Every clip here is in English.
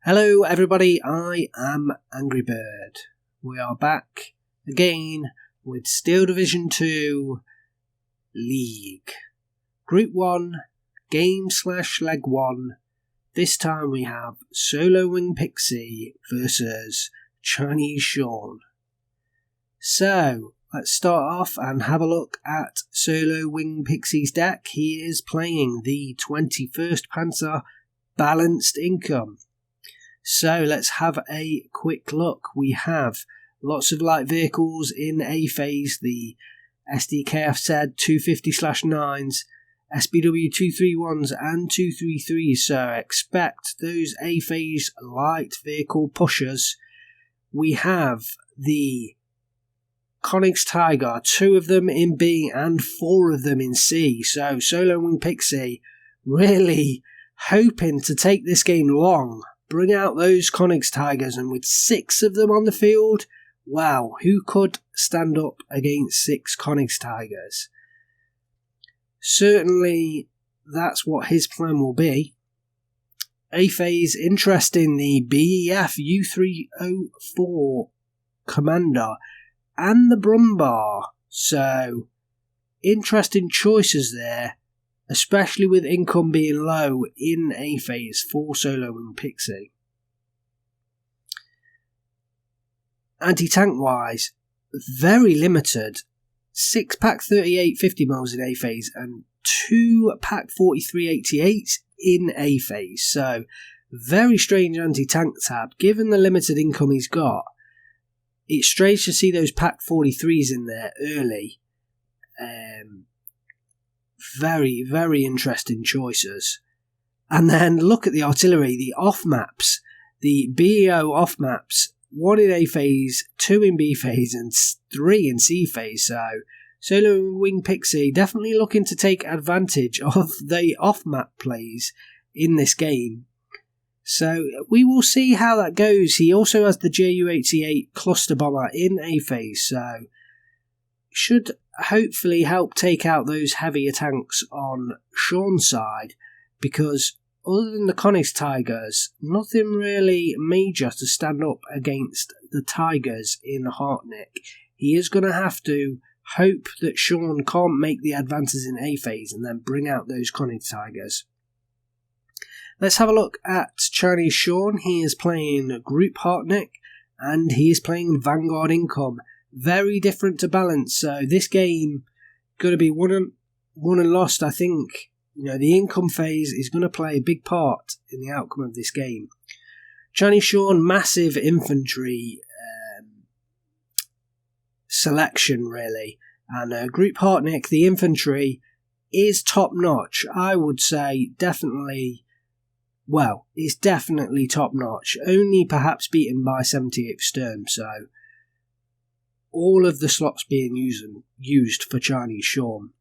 Hello everybody, I am Angry Bird. We are back again with Steel Division 2 League. Group 1, Game/Leg 1. This time we have Solo Wing Pixy versus Chinese Shaun. So, let's start off and have a look at Solo Wing Pixy's deck. He is playing the 21st Panzer Balanced Income. So let's have a quick look. We have lots of light vehicles in A phase, the SDKF said 250/9s, SBW 231s and 233s, so expect those A phase light vehicle pushers. We have the Koenigs Tiger, 2 of them in B and 4 of them in C, so Solo Wing Pixy really hoping to take this game long. Bring out those Koenigs Tigers, and with 6 of them on the field, wow, who could stand up against 6 Koenigs Tigers? Certainly, that's what his plan will be. A phase, interesting, the BEF U304 Commander and the Brumbar, so interesting choices there. Especially with income being low in A phase for Solo Wing Pixy. Anti-tank wise, very limited. 6-pack 38 50mm in A phase and 2-pack 43 88s in A phase. So, very strange anti-tank tab. Given the limited income he's got, it's strange to see those pack 43s in there early. Very, very interesting choices. And then look at the artillery, the off-maps, the BEO off-maps, 1 in A phase, 2 in B phase and 3 in C phase. So Solo Wing Pixy definitely looking to take advantage of the off-map plays in this game. So we will see how that goes. He also has the Ju-88 cluster bomber in A phase, so should hopefully help take out those heavier tanks on Shaun's side, because other than the Koenigs Tigers, nothing really major to stand up against the Tigers in Hartnick. He is going to have to hope that Shaun can't make the advances in A phase and then bring out those Koenigs Tigers. Let's have a look at Chinese Shaun. He is playing Group Hartnick and he is playing Vanguard Income. Very different to balance, so this game going to be won and lost. I think the income phase is going to play a big part in the outcome of this game. Chinese Shaun, massive infantry selection really, and Group Hartnick, the infantry is top notch. I would say definitely. Well, it's definitely top notch. Only perhaps beaten by 78th Sturm. So all of the slots being used for Chinese Shaun.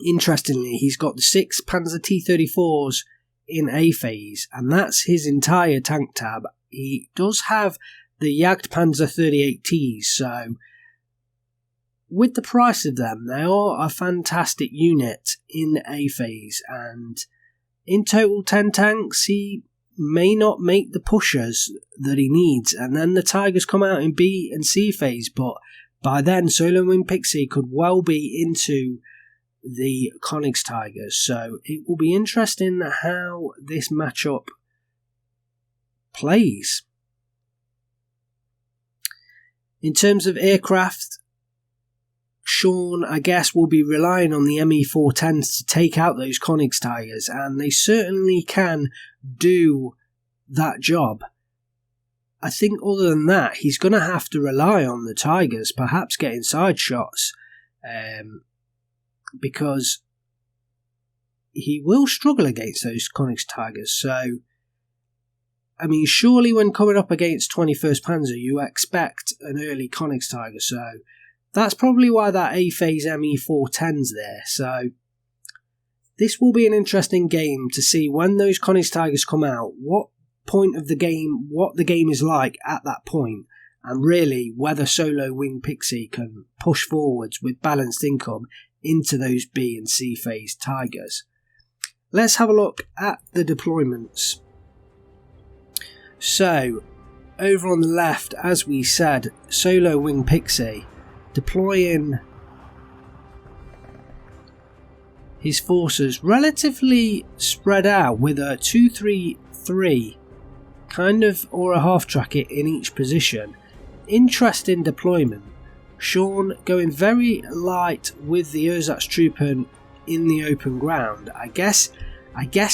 Interestingly, he's got the 6 Panzer T-34s in A phase, and that's his entire tank tab. He does have the Jagdpanzer 38Ts, so with the price of them, they are a fantastic unit in A phase, and in total 10 tanks, he may not make the pushers that he needs, and then the Tigers come out in B and C phase, but by then Solo Wing Pixy could well be into the Koenigs Tigers, so it will be interesting how this matchup plays. In terms of aircraft, Shaun, I guess, will be relying on the ME410s to take out those Koenigs Tigers, and they certainly can do that job. I think other than that, he's going to have to rely on the Tigers, perhaps getting side shots, because he will struggle against those Koenigs Tigers. So, I mean, surely when coming up against 21st Panzer, you expect an early Koenigs Tiger, so that's probably why that A phase ME410's there. So this will be an interesting game to see when those Koenigs Tigers come out, what point of the game, what the game is like at that point, and really whether Solo Wing Pixy can push forwards with balanced income into those B and C phase Tigers. Let's have a look at the deployments. So, over on the left, as we said, Solo Wing Pixy deploying his forces relatively spread out with a 2-3-3 kind of, or a half track it in each position. Interesting deployment. Shaun going very light with the Ersatz-Truppen in the open ground. I guess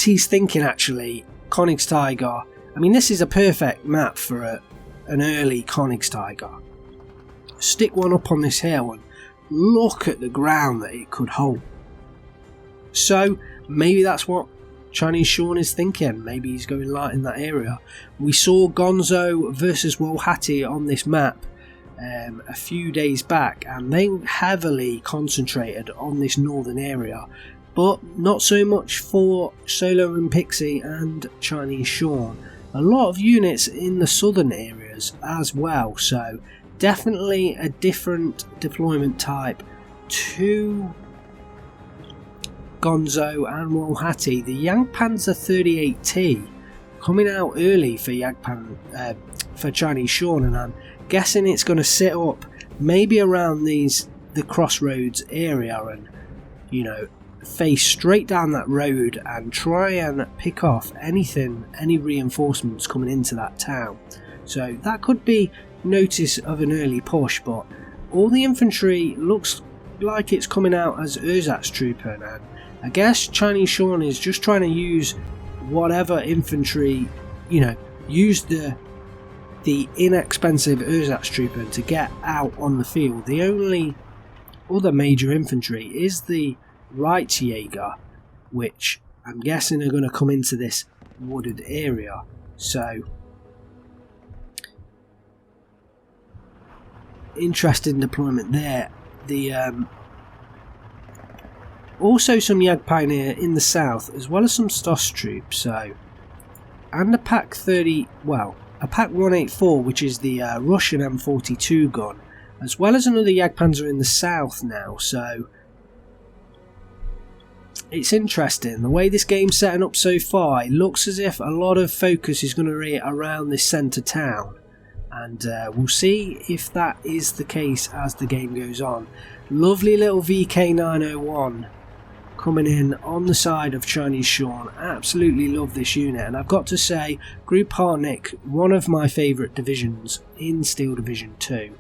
he's thinking actually Königstiger. I mean, this is a perfect map for an early Königstiger. Stick one up on this hill and look at the ground that it could hold. So maybe that's what Chinese Shaun is thinking. Maybe he's going light in that area. We saw Gonzo versus Wolhati on this map a few days back, and they heavily concentrated on this northern area, but not so much for Solo and Pixy and Chinese Shaun. A lot of units in the southern areas as well, so definitely a different deployment type to Gonzo and Wolhati. The Jagdpanzer 38T coming out early for for Chinese Shaun, and I'm guessing it's going to sit up maybe around the crossroads area and, you know, face straight down that road and try and pick off any reinforcements coming into that town. So that could be notice of an early push, but all the infantry looks like it's coming out as Ersatz-Truppen, and I guess Chinese Shaun is just trying to use whatever infantry, you know, use the inexpensive Ersatz-Truppen to get out on the field. The only other major infantry is the Reitsjäger, which I'm guessing are going to come into this wooded area. So interesting deployment there. Also some Jagdpioneer in the south, as well as some Stoss troops. So, and a Pak 184, which is the Russian M42 gun, as well as another Jagdpanzer in the south now. So it's interesting the way this game's setting up so far. It looks as if a lot of focus is going to be around this centre town, and we'll see if that is the case as the game goes on. Lovely little VK901 coming in on the side of Chinese Shaun. Absolutely love this unit, and I've got to say, Group Hartnick, one of my favourite divisions in Steel Division 2.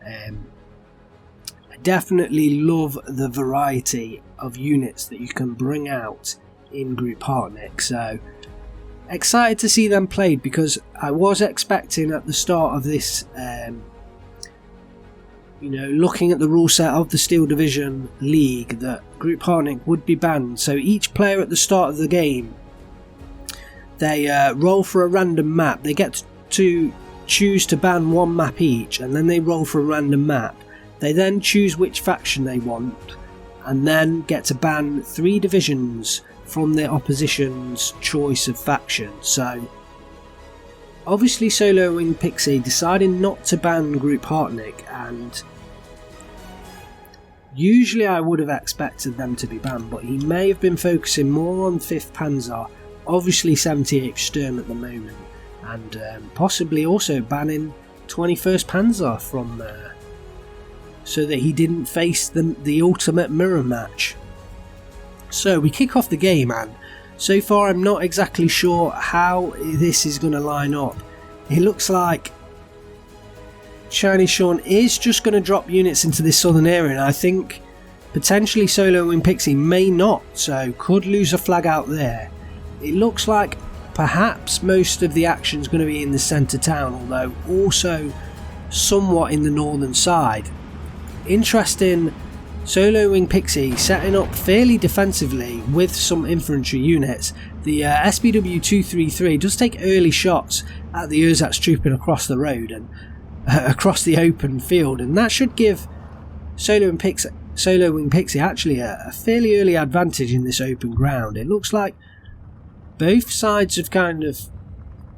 I definitely love the variety of units that you can bring out in Group Hartnick, so excited to see them played, because I was expecting at the start of this, you know, looking at the rule set of the Steel Division League, that Group Hartnick would be banned. So each player at the start of the game, they roll for a random map. They get to choose to ban one map each, and then they roll for a random map. They then choose which faction they want, and then get to ban 3 divisions from the opposition's choice of faction. So obviously Solo Wing Pixy deciding not to ban Group Hartnick, and usually I would have expected them to be banned, but he may have been focusing more on 5th Panzer, obviously 78th Sturm at the moment, and possibly also banning 21st Panzer from so that he didn't face the ultimate mirror match. So we kick off the game, and so far I'm not exactly sure how this is going to line up. It looks like Chinese Shaun is just going to drop units into this southern area, and I think potentially Solo Wing Pixy may not, so could lose a flag out there. It looks like perhaps most of the action is going to be in the centre town, although also somewhat in the northern side. Interesting, Solo Wing Pixy setting up fairly defensively with some infantry units. The SPW 233 does take early shots at the Ersatz-Truppen across the road and across the open field, and that should give Solo Wing Pixy actually a fairly early advantage in this open ground. It looks like both sides have kind of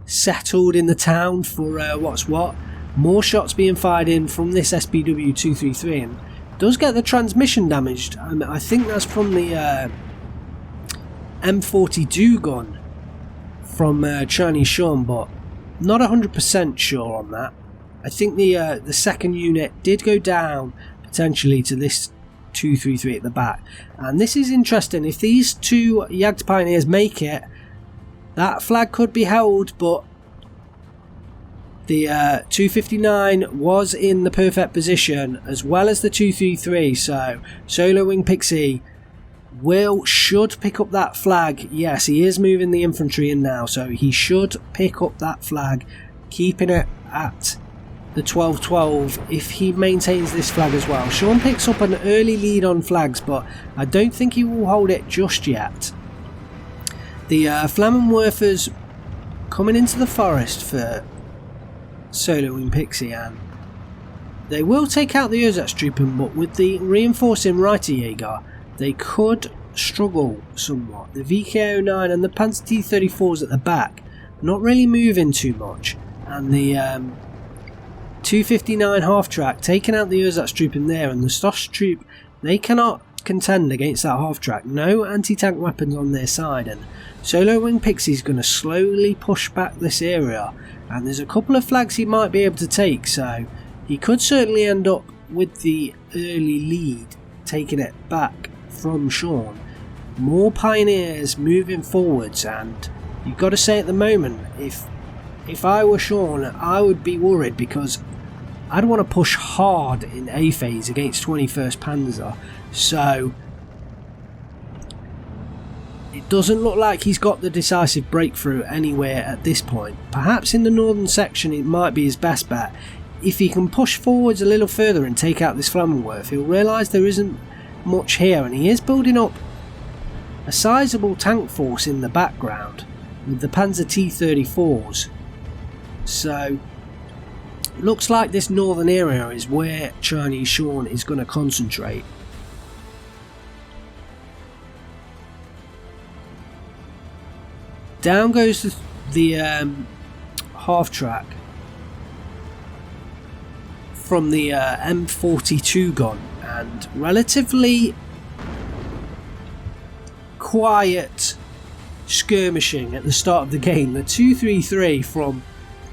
settled in the town for what's what. More shots being fired in from this SPW 233, and does get the transmission damaged. I think that's from the M42 gun from Chinese Shaun, but Not 100% sure on that. I think the second unit did go down potentially to this 233 at the back. And this is interesting. If these two Jagd Pioneers make it, that flag could be held, but the 259 was in the perfect position as well as the 233, so Solo Wing Pixy should pick up that flag. Yes, he is moving the infantry in now, so he should pick up that flag, keeping it at the 12-12 if he maintains this flag as well. Shaun picks up an early lead on flags, but I don't think he will hold it just yet. The Flammenwerfers coming into the forest for Solo Wing Pixy, and they will take out the Ersatztruppen, but with the reinforcing Reiterjäger they could struggle somewhat. The VK09 and the Panzer T-34s at the back not really moving too much, and the 259 half-track taking out the Ersatztruppen there, and the Stoss troop, they cannot contend against that half-track. No anti-tank weapons on their side, and Solo Wing Pixy is going to slowly push back this area, and there's a couple of flags he might be able to take, so he could certainly end up with the early lead, taking it back from Shaun. More Pioneers moving forwards, and you've got to say at the moment, if I were Shaun, I would be worried, because I'd want to push hard in A phase against 21st Panzer, so it doesn't look like he's got the decisive breakthrough anywhere at this point. Perhaps in the northern section it might be his best bet. If he can push forwards a little further and take out this Flammenwerf, he'll realise there isn't much here, and he is building up a sizable tank force in the background with the Panzer T-34s. So looks like this northern area is where Chinese Shaun is going to concentrate. Down goes the half track from the M42 gun, and relatively quiet skirmishing at the start of the game. The 233 from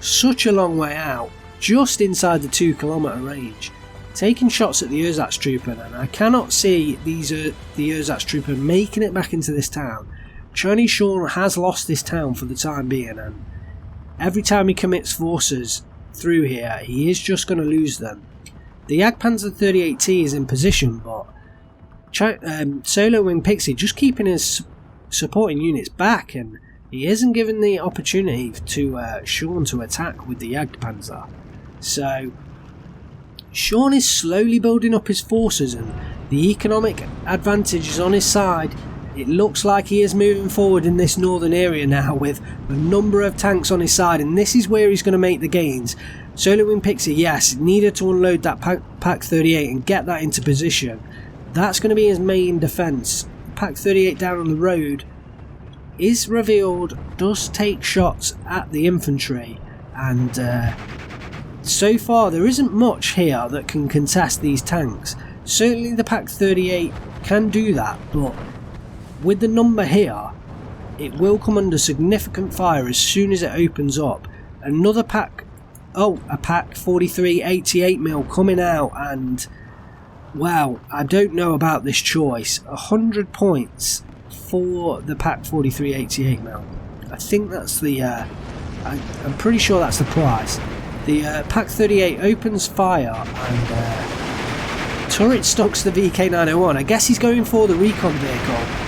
such a long way out, just inside the 2 kilometre range, taking shots at the Ersatztruppen, and I cannot see the Ersatztruppen making it back into this town. Chinese Shaun has lost this town for the time being, and every time he commits forces through here, he is just going to lose them. The Jagdpanzer 38T is in position, but Solo Wing Pixy just keeping his supporting units back, and he isn't given the opportunity to Shaun to attack with the Jagdpanzer. So Shaun is slowly building up his forces, and the economic advantage is on his side. It looks like he is moving forward in this northern area now with a number of tanks on his side, and this is where he's going to make the gains. Solo Wing Pixy, yes, needed to unload that Pak 38 and get that into position. That's going to be his main defence. Pak 38 down on the road is revealed, does take shots at the infantry, and so far there isn't much here that can contest these tanks. Certainly the Pak 38 can do that, but with the number here, it will come under significant fire as soon as it opens up. Another Pak, a Pak 43 88mm coming out, and wow, I don't know about this choice. 100 points for the Pak 43 88mm. I think that's the, I'm pretty sure that's the price. The Pak 38 opens fire, and turret stocks the VK901. I guess he's going for the recon vehicle.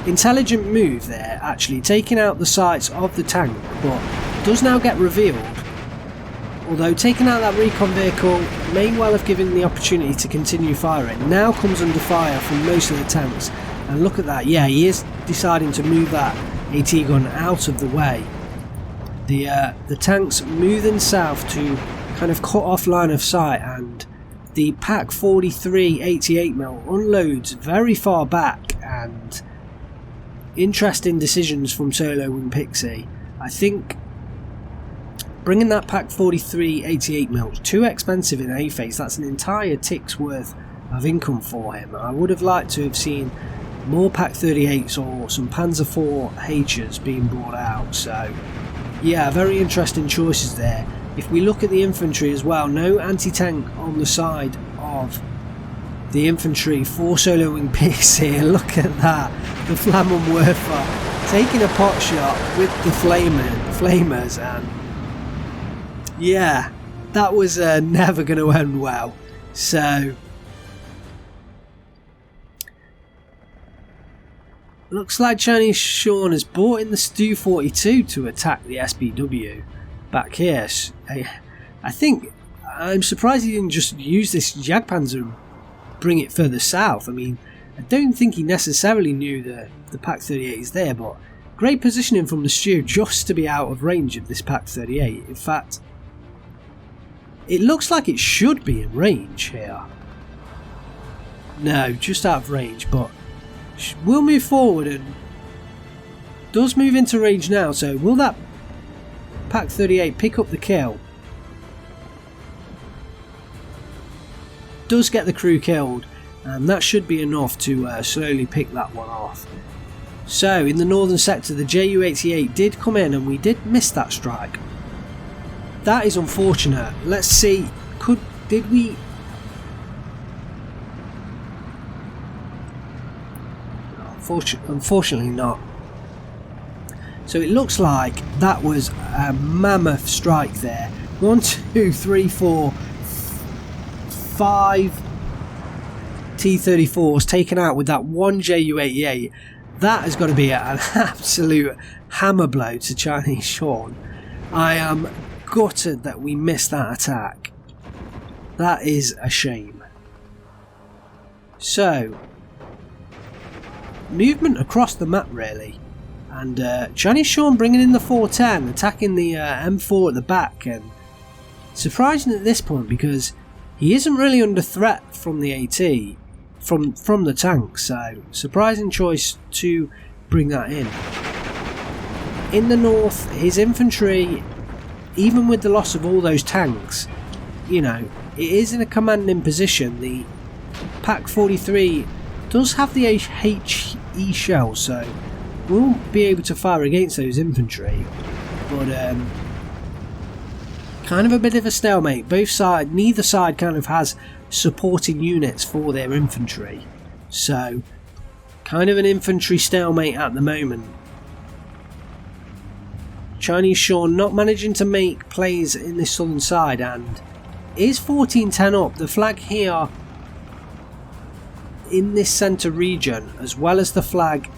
Intelligent move there, actually, taking out the sights of the tank, but does now get revealed. Although taking out that recon vehicle may well have given the opportunity to continue firing. Now comes under fire from most of the tanks, and look at that, yeah, he is deciding to move that AT gun out of the way. The tanks moving south to kind of cut off line of sight, and the Pak 43 88mm unloads very far back, and interesting decisions from Solo Wing Pixy. I think bringing that Pak 43 88mm is too expensive in A phase. That's an entire tick's worth of income for him. I would have liked to have seen more Pak 38s or some Panzer IV H's being brought out. So yeah, very interesting choices there. If we look at the infantry as well, no anti-tank on the side of the infantry for solo wing Pixy. Look at that, the Flammenwerfer taking a pot shot with the flamers, and yeah, that was never going to end well. So looks like Chinese Shaun has brought in the Stu-42 to attack the SBW back here. I think I'm surprised he didn't just use this Jagdpanzer and bring it further south. I mean, I don't think he necessarily knew the Pak-38 is there, but great positioning from the Stu just to be out of range of this Pak-38. In fact, it looks like it should be in range here. No, just out of range, but we'll move forward and does move into range now. So will that Pak-38 pick up the kill? Does get the crew killed, and that should be enough to slowly pick that one off. So in the northern sector, the Ju-88 did come in and we did miss that strike. That is unfortunate. Let's see, did we... Unfortunately not. So it looks like that was a mammoth strike there. 1, 2, 3, 4, 5 T-34s taken out with that one Ju-88. That has got to be an absolute hammer blow to Chinese Shaun. I am gutted that we missed that attack. That is a shame. So movement across the map really, and Chinese Shaun bringing in the 410, attacking the M4 at the back, and surprising at this point because he isn't really under threat from the AT, from the tank, so surprising choice to bring that in. In the north, his infantry, even with the loss of all those tanks, you know, it is in a commanding position. The Pak-43 does have the HE shell, so we'll be able to fire against those infantry, but kind of a bit of a stalemate. Neither side kind of has supporting units for their infantry, so kind of an infantry stalemate at the moment. Chinese Shaun not managing to make plays in this southern side, and is 14-10 up. The flag here in this centre region, as well as the flag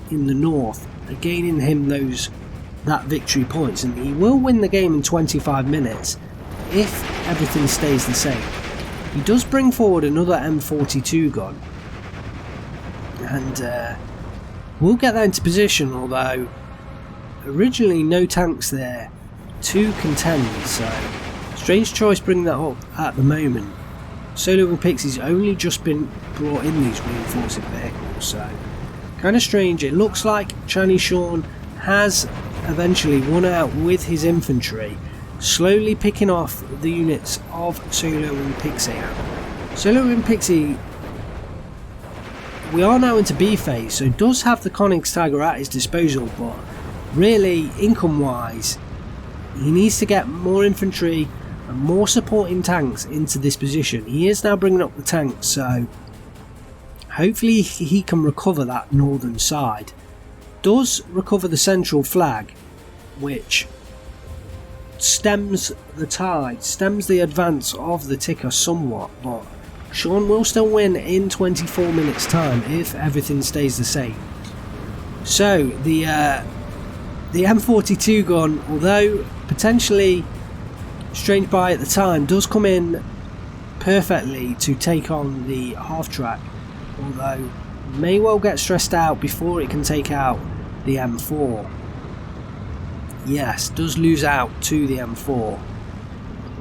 in the north, are gaining him that victory points, and he will win the game in 25 minutes if everything stays the same. He does bring forward another M42 gun, and we'll get that into position, although originally no tanks there to contend, so strange choice bringing that up at the moment. Solo wing Pixie's only just been brought in these reinforcing vehicles, so kind of strange. It looks like Chinese Shaun has eventually won out with his infantry, slowly picking off the units of Solo wing Pixie. Solo wing Pixie, we are now into B phase, so does have the Koenigs Tiger at his disposal, but really income wise he needs to get more infantry and more supporting tanks into this position. He is now bringing up the tanks, so hopefully he can recover that northern side. Does recover the central flag, which stems the tide, stems the advance of the ticker somewhat, but Shaun will still win in 24 minutes time if everything stays the same. So the M42 gun, although potentially strange buy at the time, does come in perfectly to take on the half track, although may well get stressed out before it can take out the M4. Yes, does lose out to the M4,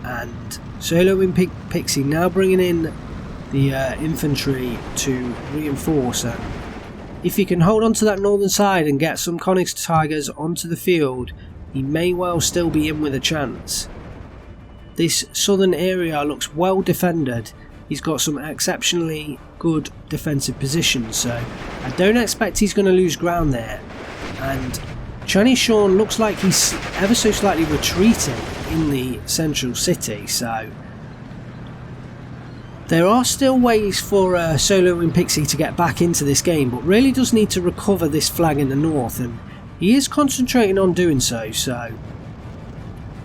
and Solo wing Pixie now bringing in the infantry to reinforce, and if he can hold on to that northern side and get some Koenigs Tigers onto the field, he may well still be in with a chance. This southern area looks well defended. He's got some exceptionally good defensive positions, so I don't expect he's going to lose ground there. And Chinese Shaun looks like he's ever so slightly retreating in the central city, so there are still ways for Solo and Pixy to get back into this game, but really does need to recover this flag in the north, and he is concentrating on doing so, so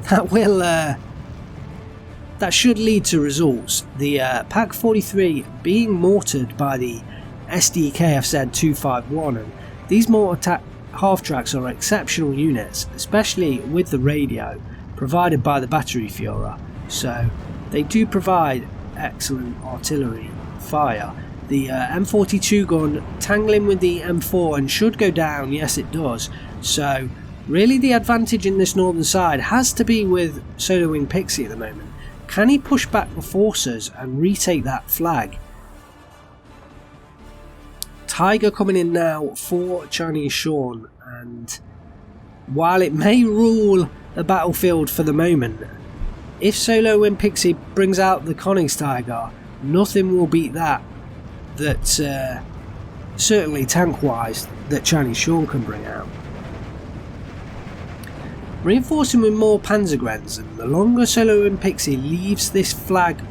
that should lead to results. The Pack 43 being mortared by the SDKFZ 251, and these mortar half-tracks are exceptional units, especially with the radio provided by the battery Führer, so they do provide excellent artillery fire. The M42 gun tangling with the M4 and should go down, yes it does, so really the advantage in this northern side has to be with Solo Wing Pixy at the moment. Can he push back the forces and retake that flag? Tiger coming in now for Chinese Shaun, and while it may rule the battlefield for the moment, if Solo Wing Pixy brings out the Königstiger, nothing will beat that certainly tank wise that Chinese Shaun can bring out. Reinforcing with more Panzergrenz, and the longer Solo Wing Pixy leaves this flag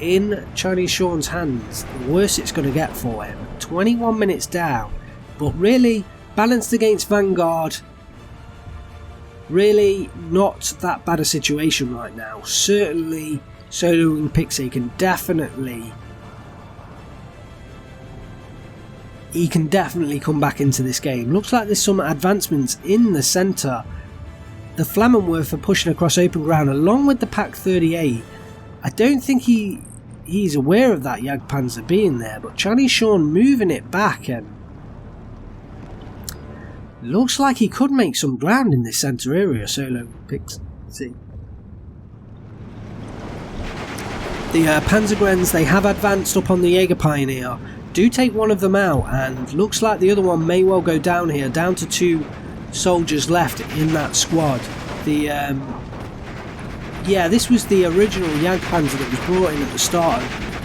in Chinese Shaun's hands, the worse it's going to get for him. 21 minutes down, but really balanced against Vanguard, really not that bad a situation right now. Certainly Solo Wing Pixy can definitely come back into this game. Looks like there's some advancements in the centre. The Flammenwerfer are pushing across open ground along with the Pack 38. I don't think he's aware of that Jagdpanzer being there, but Chinese Shaun moving it back, and looks like he could make some ground in this centre area. Solo Pixy. The Panzergrenz, they have advanced up on the Jaeger Pioneer, do take one of them out, and looks like the other one may well go down here, down to 2 soldiers left in that squad. This was the original Jagdpanzer that was brought in at the start.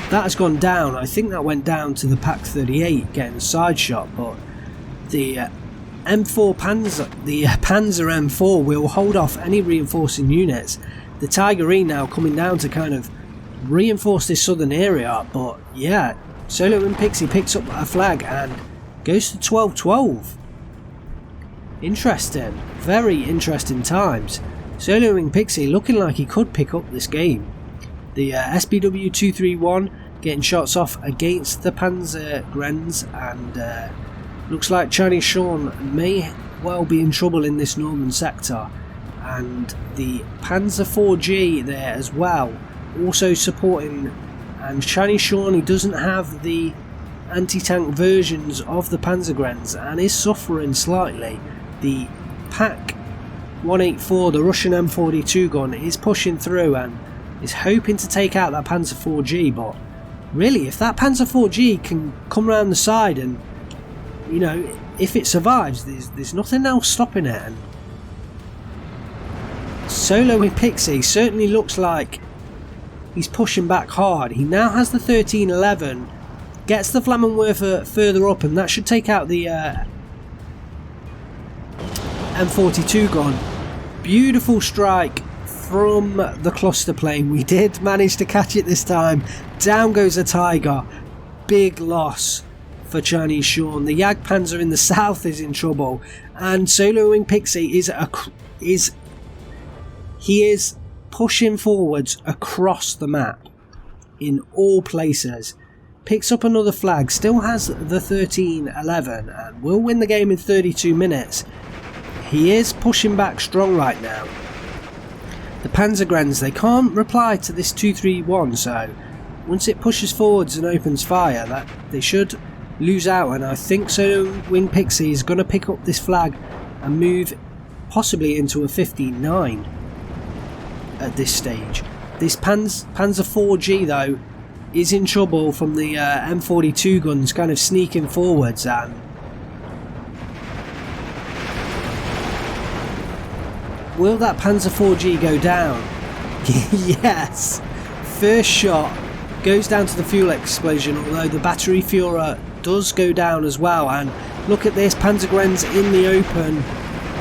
That has gone down. I think that went down to the Pack 38 getting a side shot, but the M4 Panzer, the Panzer M4 will hold off any reinforcing units. The Tiger E now coming down to kind of reinforce this southern area, but yeah, Solo Wing Pixy picks up a flag and goes to 12-12. Interesting, very interesting times. Solo Wing Pixy looking like he could pick up this game. The SBW 231 getting shots off against the Panzergrenz, and looks like Chinese Shaun may well be in trouble in this northern sector. And the Panzer 4G there as well, also supporting. And Chinese Shaun, he doesn't have the anti-tank versions of the Panzergrenz and is suffering slightly. The Pack 184, the Russian M42 gun, is pushing through and is hoping to take out that Panzer 4G, but really if that Panzer 4G can come around the side and, you know, if it survives, there's nothing else stopping it. And Solo Wing Pixy certainly looks like he's pushing back hard. He now has the 1311, gets the Flammenwerfer further up, and that should take out the M42 gun. Beautiful strike from the cluster plane. We did manage to catch it this time. Down goes the Tiger. Big loss for Chinese Shaun. The Jagdpanzer in the south is in trouble, and Solo Wing Pixy is pushing forwards across the map in all places. Picks up another flag, still has the 1311, and will win the game in 32 minutes. He is pushing back strong right now. The Panzergrenz, they can't reply to this 231, so once it pushes forwards and opens fire, that they should lose out, and I think Solo Wing Pixy is going to pick up this flag and move possibly into a 15-9 at this stage. This Panzer 4G though is in trouble from the M42 guns kind of sneaking forwards, and will that Panzer 4G go down? Yes! First shot goes down to the fuel explosion, although the battery Führer does go down as well. And look at this, Panzergrenz in the open.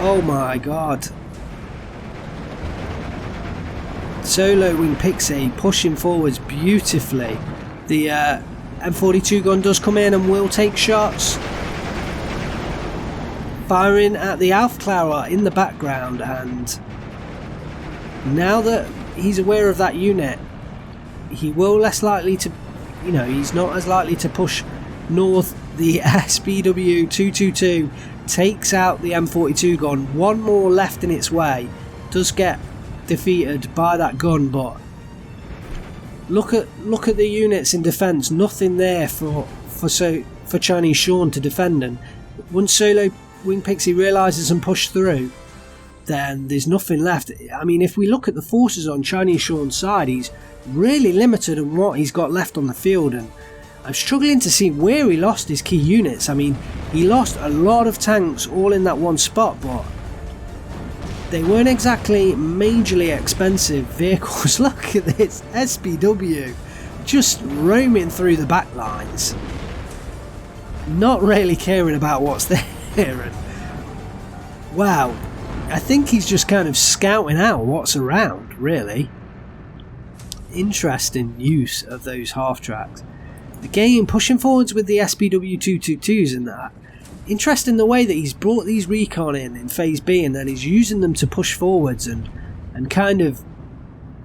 Oh my god. Solo Wing Pixy pushing forwards beautifully. The M42 gun does come in and will take shots. Firing at the Aufklärer in the background, and now that he's aware of that unit, he will less likely to, he's not as likely to push north. The SPW 222 takes out the M42 gun. One more left in its way. Does get defeated by that gun, but look at the units in defence. Nothing there for Chinese Shaun to defend, and once Solo Wing Pixy realises and push through, then there's nothing left. I mean, if we look at the forces on Chinese Shaun's side, he's really limited in what he's got left on the field, and I'm struggling to see where he lost his key units. I mean, he lost a lot of tanks all in that one spot, but they weren't exactly majorly expensive vehicles. Look at this SPW just roaming through the back lines, not really caring about what's there. And wow, I think he's just kind of scouting out what's around, really. Interesting use of those half tracks. Again, pushing forwards with the SPW 222s and that. Interesting the way that he's brought these recon in phase B, and then he's using them to push forwards and kind of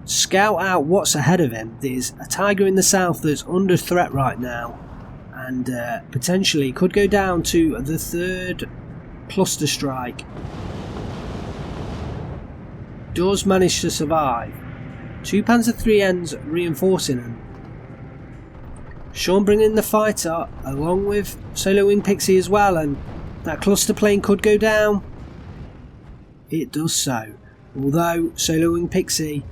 scout out what's ahead of him. There's a Tiger in the south that's under threat right now, and potentially could go down to the third cluster strike. Does manage to survive. 2 Panzer III's reinforcing him. Shaun bringing the fighter along with Solo Wing Pixy as well, and that cluster plane could go down. It does so. Although Solo Wing Pixy,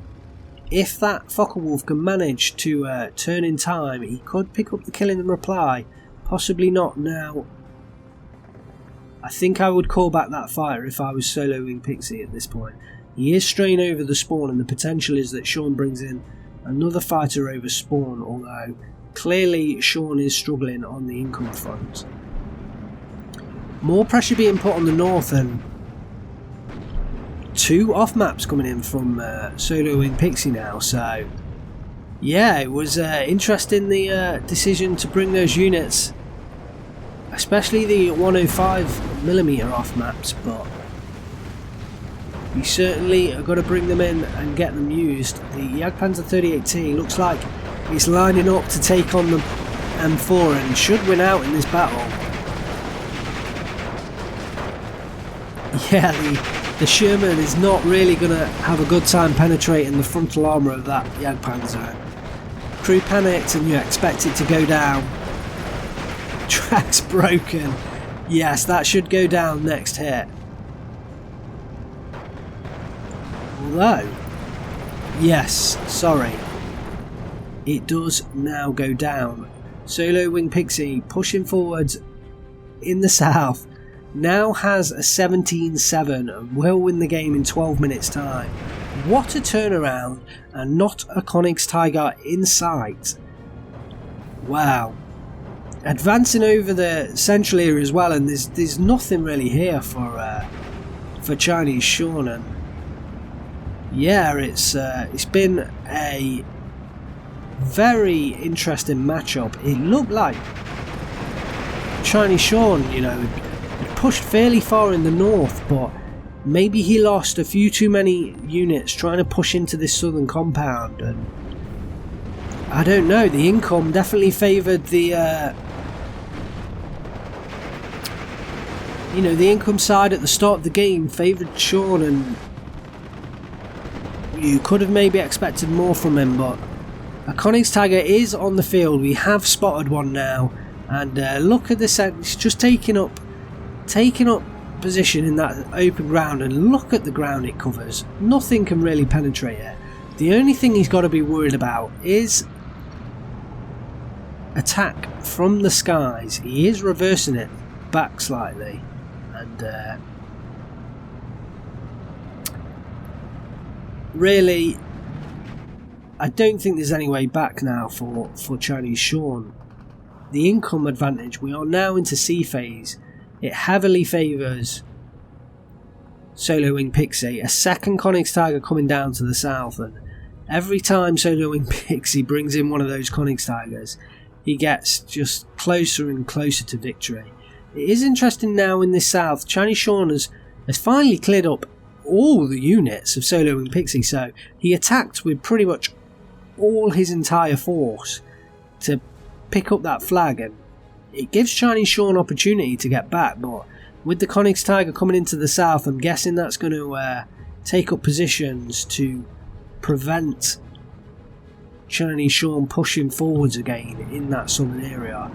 if that Focke-Wulf can manage to turn in time, he could pick up the kill in reply. Possibly not now. I think I would call back that fighter if I was Solo Wing Pixy at this point. He is straying over the spawn, and the potential is that Shaun brings in another fighter over spawn, although clearly Shaun is struggling on the income front. More pressure being put on the north, and 2 off maps coming in from Solo Wing Pixy now, so yeah, it was interesting, the decision to bring those units, especially the 105mm off maps, but we certainly are going to bring them in and get them used. The Jagdpanzer 38T looks like it's lining up to take on the M4 and should win out in this battle. Yeah, the Sherman is not really going to have a good time penetrating the frontal armour of that Jagdpanzer. Crew panicked and you expect it to go down. Track's broken. Yes, that should go down next hit. Although, yes, sorry, it does now go down. Solo Wing Pixy pushing forwards in the south now has a 17-7 and will win the game in 12 minutes time. What a turnaround, and not a Koenigs Tiger in sight. Wow. Advancing over the central area as well, and there's nothing really here for Chinese Shaun. And yeah, it's been a very interesting matchup. It looked like Chinese Shaun, pushed fairly far in the north, but maybe he lost a few too many units trying to push into this southern compound, and I don't know, the income definitely favoured the the income side at the start of the game favoured Shaun, and you could have maybe expected more from him, but a Koenigs Tiger is on the field. We have spotted one now, and look at this, it's just taking up position in that open ground, and look at the ground it covers. Nothing can really penetrate it. The only thing he's got to be worried about is attack from the skies. He is reversing it back slightly, and really I don't think there's any way back now for Chinese Shaun. The income advantage, we are now into C phase. It heavily favours soloing Pixy. A second Conix Tiger coming down to the south, and every time soloing Pixy brings in one of those Conix Tigers, he gets just closer and closer to victory. It is interesting now in this south, Chinese Shaun has finally cleared up all the units of soloing Pixy, so he attacked with pretty much all his entire force to pick up that flag, and it gives Chinese Shaun opportunity to get back, but with the Conix Tiger coming into the south, I'm guessing that's going to take up positions to prevent Chinese Shaun pushing forwards again in that southern area.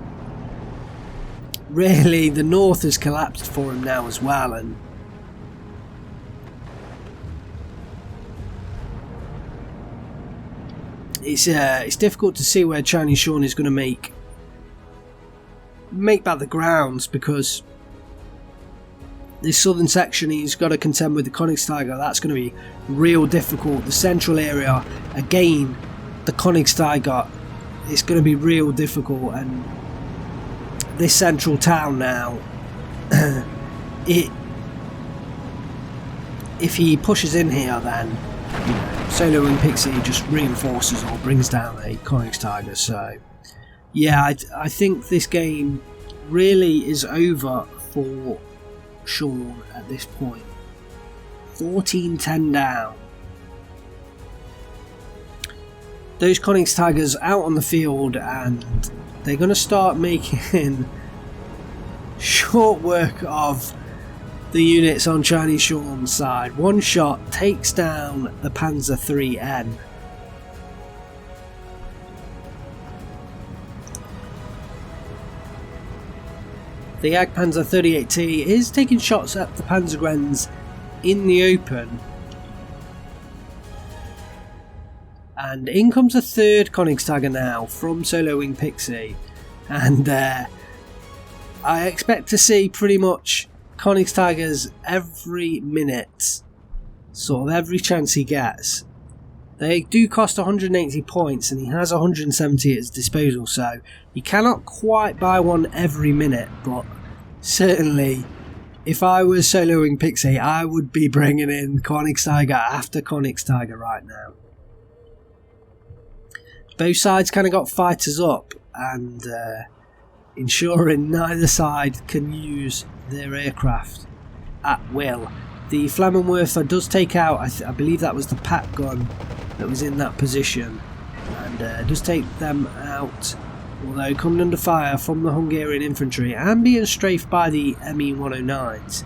Really, the north has collapsed for him now as well, and it's difficult to see where Chinese Shaun is going to make back the grounds, because this southern section he's got to contend with the Conix Tiger. That's going to be real difficult. The central area, again, the Conix Tiger, it's going to be real difficult, and this central town now, if he pushes in here, then soloing Pixy just reinforces or brings down a Conix Tiger. So yeah, I think this game really is over for Shaun at this point. 14-10 down. Those Conix Tigers out on the field, and they're going to start making short work of the units on Chinese Shaun's side. One shot takes down the Panzer IIIN. The Jagdpanzer 38T is taking shots at the Panzergrenz in the open. And in comes a third Conix Tiger now from soloing Pixy. And I expect to see pretty much Conix Tigers every minute. Sort of every chance he gets. They do cost 180 points, and he has 170 at his disposal, so he cannot quite buy one every minute, but certainly if I was soloing Pixy, I would be bringing in Conix Tiger after Conix Tiger right now. Both sides kind of got fighters up, and ensuring neither side can use their aircraft at will. The Flammenwerfer does take out, I believe that was the Pat gun that was in that position, and does take them out, although coming under fire from the Hungarian infantry and being strafed by the ME-109s.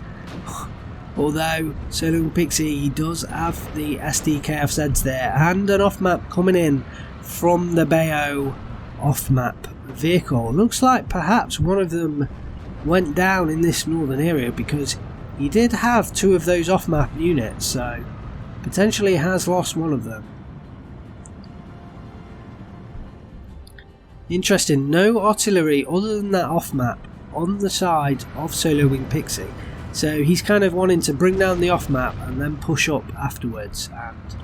Although soloing Pixy, he does have the SDKFZs there, and an off-map coming in from the Bayo off-map vehicle. Looks like perhaps one of them went down in this northern area, because he did have two of those off-map units, so potentially has lost one of them. Interesting, no artillery other than that off-map on the side of soloing Pixy, so he's kind of wanting to bring down the off-map and then push up afterwards, and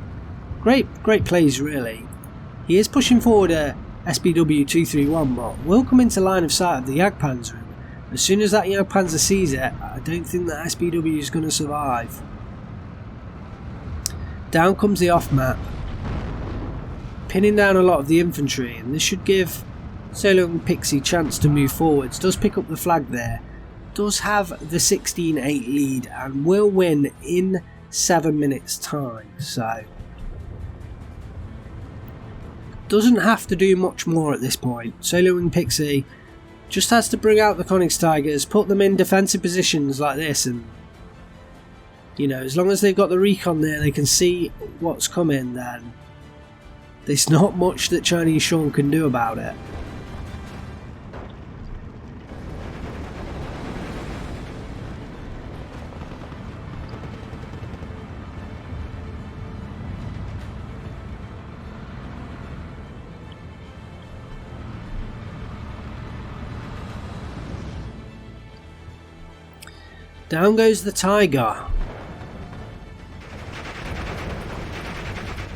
great plays really. He is pushing forward a SBW 231, but will come into line of sight of the Jagdpanzer. As soon as that Jagdpanzer sees it, I don't think that SBW is going to survive. Down comes the off-map, pinning down a lot of the infantry, and this should give soloing Pixy chance to move forwards. Does pick up the flag there, does have the 16-8 lead, and will win in 7 minutes time, so doesn't have to do much more at this point. Soloing Pixy just has to bring out the Conix Tigers, put them in defensive positions like this, and as long as they've got the recon there, they can see what's coming, then there's not much that Chinese Shaun can do about it. Down goes the Tiger.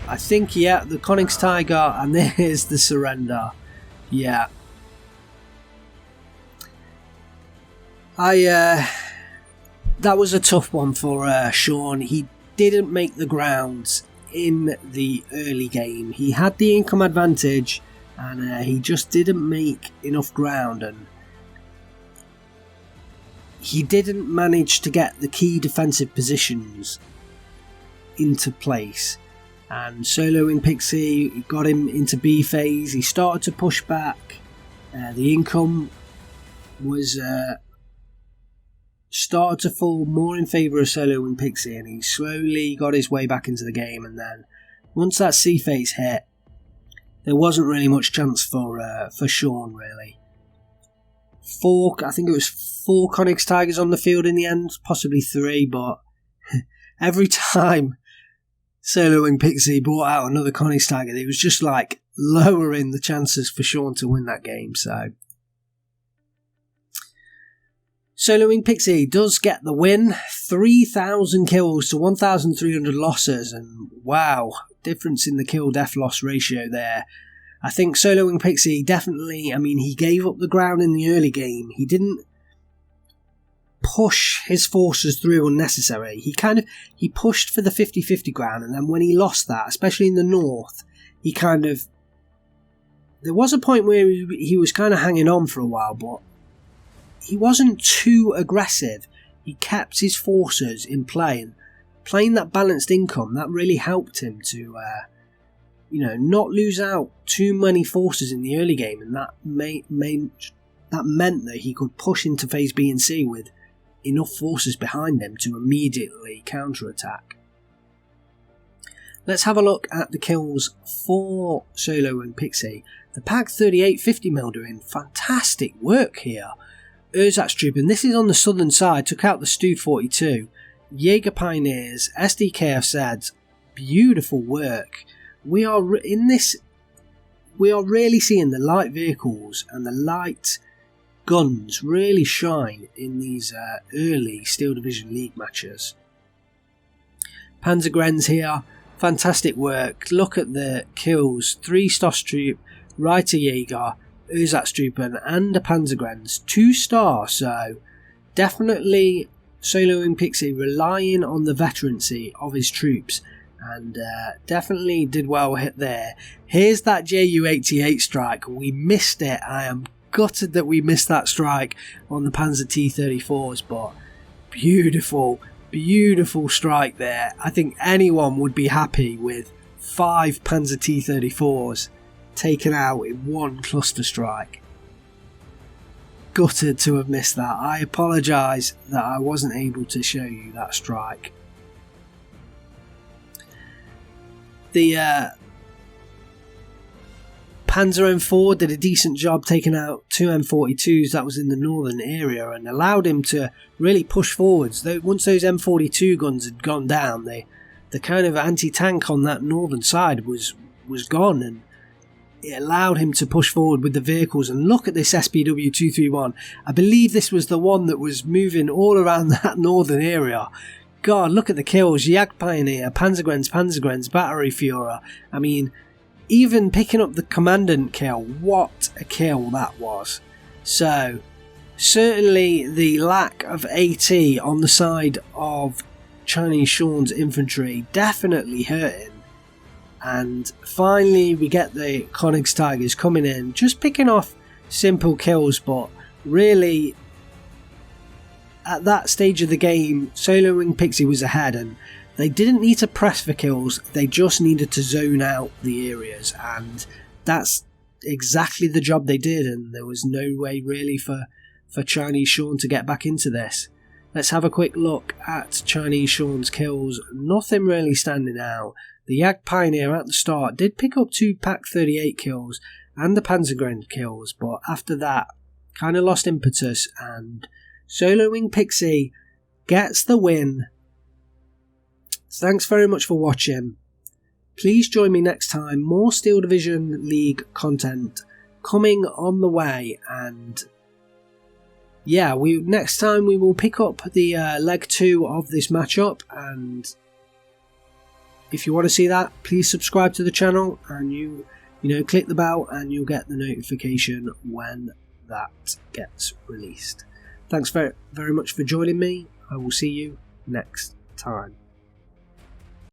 I think, yeah, the Conix Tiger, and there's the surrender. Yeah. that was a tough one for Shaun. He didn't make the grounds in the early game. He had the income advantage, and he just didn't make enough ground, and he didn't manage to get the key defensive positions into place. And soloing Pixy got him into B phase. He started to push back. The income was started to fall more in favour of soloing Pixy, and he slowly got his way back into the game. And then once that C phase hit, there wasn't really much chance for Shaun, really. I think it was 4 Conix Tigers on the field in the end, possibly 3, but every time soloing Pixy brought out another Conix Tiger, it was just like lowering the chances for Shaun to win that game. So soloing Pixy does get the win, 3,000 kills to 1,300 losses, and wow, difference in the kill-death loss ratio there. I think soloing Pixy definitely, he gave up the ground in the early game. He didn't push his forces through unnecessary. He pushed for the 50-50 ground, and then when he lost that, especially in the north, there was a point where he was kind of hanging on for a while, but he wasn't too aggressive. He kept his forces in play, and playing that balanced income, that really helped him to not lose out too many forces in the early game, and that meant that he could push into phase B and C with enough forces behind him to immediately counterattack. Let's have a look at the kills for soloing Pixy. The Pak 38 50mm doing fantastic work here. Erzatstruppen, this is on the southern side, took out the Stu 42. Jaeger Pioneers, SDKFZ, beautiful work. We are really seeing the light vehicles and the light guns really shine in these early Steel Division League matches. Panzergrenz here, fantastic work. Look at the kills: 3 Stosstroop, Reiter Jaeger, Erzatstruppen and a Panzergrenz, 2-star, so definitely soloing Pixy, relying on the veterancy of his troops, and definitely did well hit there. Here's that Ju-88 strike. We missed it. I am gutted that we missed that strike on the Panzer T-34s, but beautiful strike there. I think anyone would be happy with 5 Panzer T-34s taken out in one cluster strike. Gutted to have missed that. I apologise that I wasn't able to show you that strike. The Panzer M4 did a decent job taking out 2 M42s that was in the northern area, and allowed him to really push forwards. Once those M42 guns had gone down, the kind of anti-tank on that northern side was gone, and it allowed him to push forward with the vehicles. And look at this SPW 231. I believe this was the one that was moving all around that northern area. God, look at the kills. Jagd Pioneer, Panzergrenz, Battery Führer. Even picking up the Commandant kill, what a kill that was. So, certainly the lack of AT on the side of Chinese Shaun's infantry definitely hurt him. And finally we get the Conix Tigers coming in, just picking off simple kills, but really at that stage of the game, soloing Pixy was ahead, and they didn't need to press for kills, they just needed to zone out the areas, and that's exactly the job they did, and there was no way really for Chinese Shaun to get back into this. Let's have a quick look at Chinese Shaun's kills. Nothing really standing out. The Jagd Pioneer at the start did pick up 2 Pak 38 kills and the Panzergrenz kills, but after that kind of lost impetus, and soloing Pixy gets the win. Thanks very much for watching. Please join me next time. More Steel Division League content coming on the way, and yeah, next time we will pick up the leg 2 of this matchup, and if you want to see that, please subscribe to the channel, and you click the bell and you'll get the notification when that gets released. Thanks very much for joining me. I will see you next time.